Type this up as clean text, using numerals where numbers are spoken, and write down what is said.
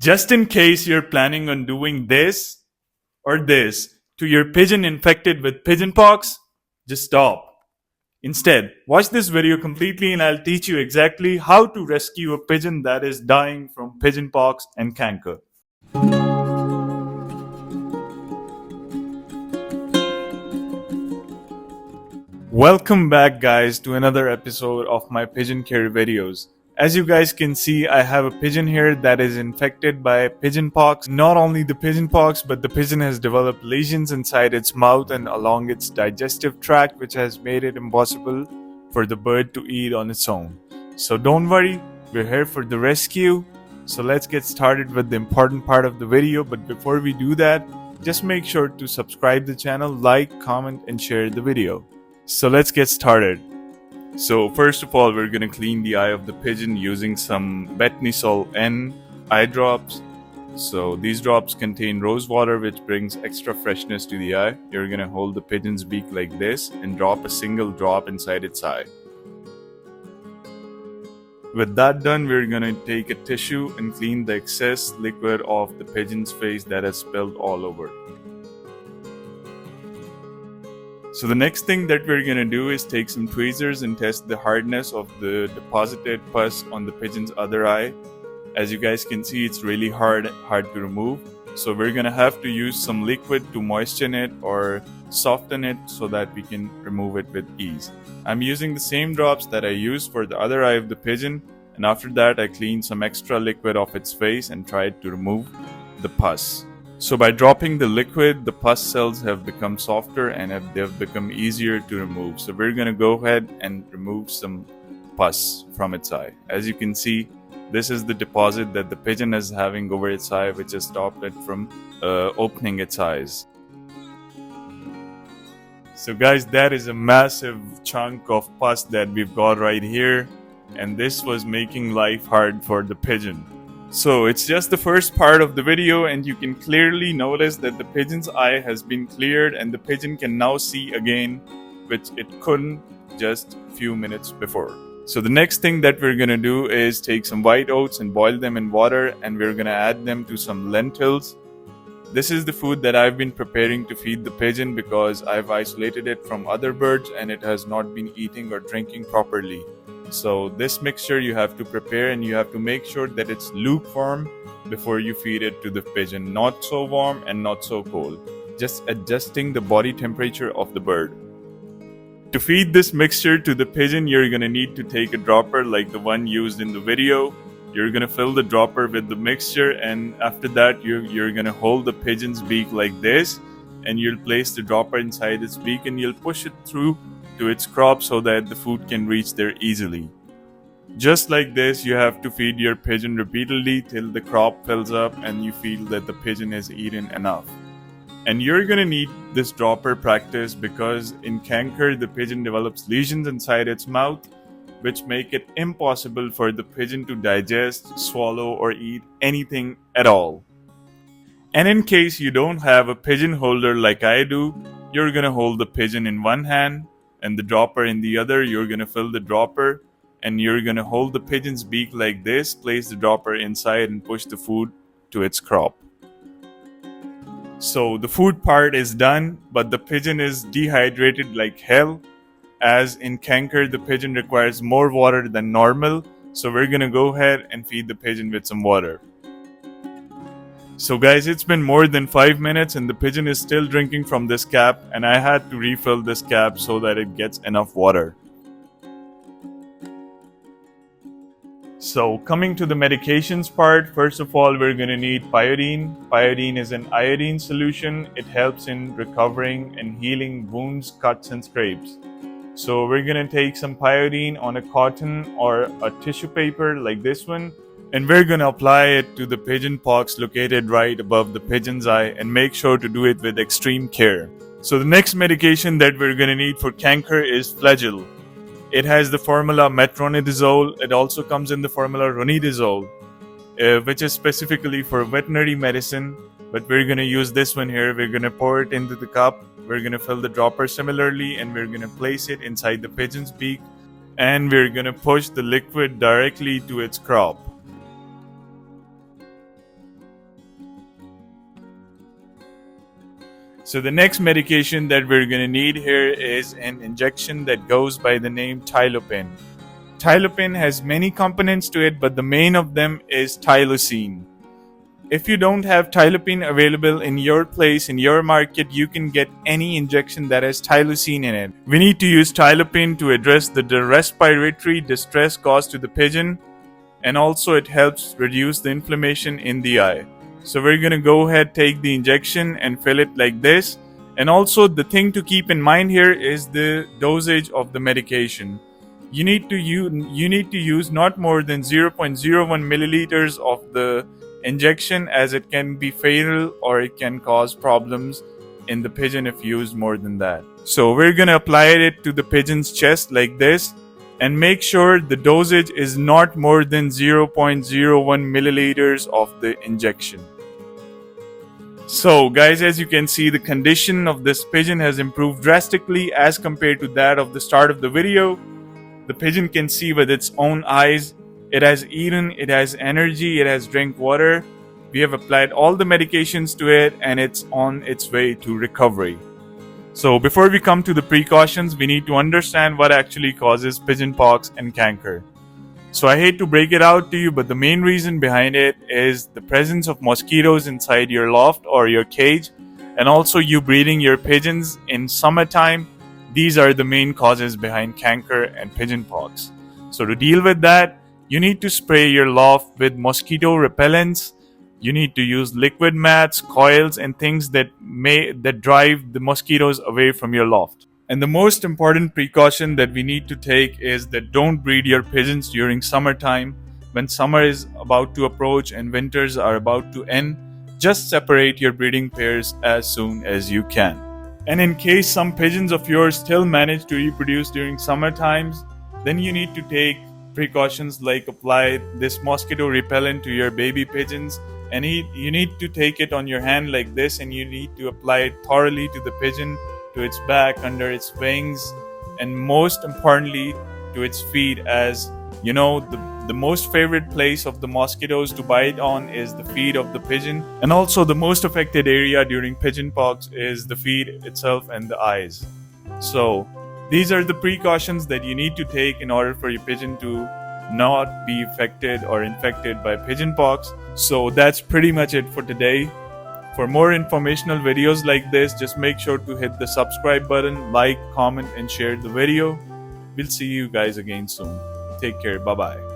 Just in case you're planning on doing this or this to your pigeon infected with pigeon pox, just stop. Instead, watch this video completely and I'll teach you exactly how to rescue a pigeon that is dying from pigeon pox and canker. Welcome back, guys, to another episode of my pigeon care videos. As you guys can see, I have a pigeon here that is infected by pigeon pox. Not only the pigeon pox, but the pigeon has developed lesions inside its mouth and along its digestive tract, which has made it impossible for the bird to eat on its own. So don't worry, we're here for the rescue. So let's get started with the important part of the video. But before we do that, just make sure to subscribe the channel, like, comment, and share the video. So let's get started. So first of all, we're gonna clean the eye of the pigeon using some Betnisol N eye drops. So these drops contain rose water, which brings extra freshness to the eye. You're gonna hold the pigeon's beak like this and drop a single drop inside its eye. With that done, we're gonna take a tissue and clean the excess liquid off the pigeon's face that has spilled all over. So the next thing that we're going to do is take some tweezers and test the hardness of the deposited pus on the pigeon's other eye. As you guys can see, it's really hard to remove. So we're going to have to use some liquid to moisten it or soften it so that we can remove it with ease. I'm using the same drops that I used for the other eye of the pigeon, and after that I cleaned some extra liquid off its face and tried to remove the pus. So by dropping the liquid, the pus cells have become softer and they've become easier to remove. So we're going to go ahead and remove some pus from its eye. As you can see, this is the deposit that the pigeon is having over its eye, which has stopped it from opening its eyes. So guys, that is a massive chunk of pus that we've got right here, and this was making life hard for the pigeon. So it's just the first part of the video, and you can clearly notice that the pigeon's eye has been cleared and the pigeon can now see again, which it couldn't just a few minutes before. So the next thing that we're gonna do is take some white oats and boil them in water, and we're gonna add them to some lentils. This is the food that I've been preparing to feed the pigeon because I've isolated it from other birds and it has not been eating or drinking properly. So this mixture you have to prepare, and you have to make sure that it's lukewarm before you feed it to the pigeon. Not so warm and not so cold. Just adjusting the body temperature of the bird. To feed this mixture to the pigeon, you're going to need to take a dropper like the one used in the video. You're going to fill the dropper with the mixture, and after that you're going to hold the pigeon's beak like this, and you'll place the dropper inside its beak and you'll push it through to its crop so that the food can reach there easily. Just like this, you have to feed your pigeon repeatedly till the crop fills up and you feel that the pigeon has eaten enough. And you're gonna need this dropper practice because in canker, the pigeon develops lesions inside its mouth which make it impossible for the pigeon to digest, swallow, or eat anything at all. And in case you don't have a pigeon holder like I do, you're gonna hold the pigeon in one hand and the dropper in the other. You're gonna fill the dropper and you're gonna hold the pigeon's beak like this, place the dropper inside and push the food to its crop. So the food part is done, but the pigeon is dehydrated like hell. As in canker, the pigeon requires more water than normal. So we're gonna go ahead and feed the pigeon with some water. So guys, it's been more than 5 minutes and the pigeon is still drinking from this cap, and I had to refill this cap so that it gets enough water. So coming to the medications part, first of all, we're going to need Pigeon. Pigeon is an iodine solution. It helps in recovering and healing wounds, cuts, and scrapes. So we're going to take some Pigeon on a cotton or a tissue paper like this one, and we're going to apply it to the pigeon pox located right above the pigeon's eye, and make sure to do it with extreme care. So the next medication that we're going to need for canker is Flagyl. It has the formula metronidazole. It also comes in the formula ronidazole, which is specifically for veterinary medicine. But we're going to use this one here. We're going to pour it into the cup. We're going to fill the dropper similarly, and we're going to place it inside the pigeon's beak. And we're going to push the liquid directly to its crop. So the next medication that we're going to need here is an injection that goes by the name Tylopin. Tylopin has many components to it, but the main of them is Tylosine. If you don't have Tylopin available in your place, in your market, you can get any injection that has Tylosine in it. We need to use Tylopin to address the respiratory distress caused to the pigeon, and also it helps reduce the inflammation in the eye. So we're going to go ahead, take the injection and fill it like this. And also the thing to keep in mind here is the dosage of the medication. You need to use not more than 0.01 milliliters of the injection, as it can be fatal or it can cause problems in the pigeon if used more than that. So we're going to apply it to the pigeon's chest like this, and make sure the dosage is not more than 0.01 milliliters of the injection. So guys, as you can see, the condition of this pigeon has improved drastically as compared to that of the start of the video. The pigeon can see with its own eyes. It has eaten, it has energy, it has drank water. We have applied all the medications to it, and it's on its way to recovery. So before we come to the precautions, we need to understand what actually causes pigeon pox and canker. So I hate to break it out to you, but the main reason behind it is the presence of mosquitoes inside your loft or your cage, and also you breeding your pigeons in summertime. These are the main causes behind canker and pigeon pox. So to deal with that, you need to spray your loft with mosquito repellents. You need to use liquid mats, coils, and things that drive the mosquitoes away from your loft. And the most important precaution that we need to take is that don't breed your pigeons during summertime. When summer is about to approach and winters are about to end, just separate your breeding pairs as soon as you can. And in case some pigeons of yours still manage to reproduce during summer times, then you need to take precautions like apply this mosquito repellent to your baby pigeons, and you need to take it on your hand like this, and you need to apply it thoroughly to the pigeon, to its back, under its wings, and most importantly to its feet. As you know, the most favorite place of the mosquitoes to bite on is the feet of the pigeon, and also the most affected area during pigeon pox is the feet itself and the eyes. So these are the precautions that you need to take in order for your pigeon to not be affected or infected by pigeon pox. So that's pretty much it for today. For more informational videos like this, just make sure to hit the subscribe button, like, comment, and share the video. We'll see you guys again soon. Take care. Bye-bye.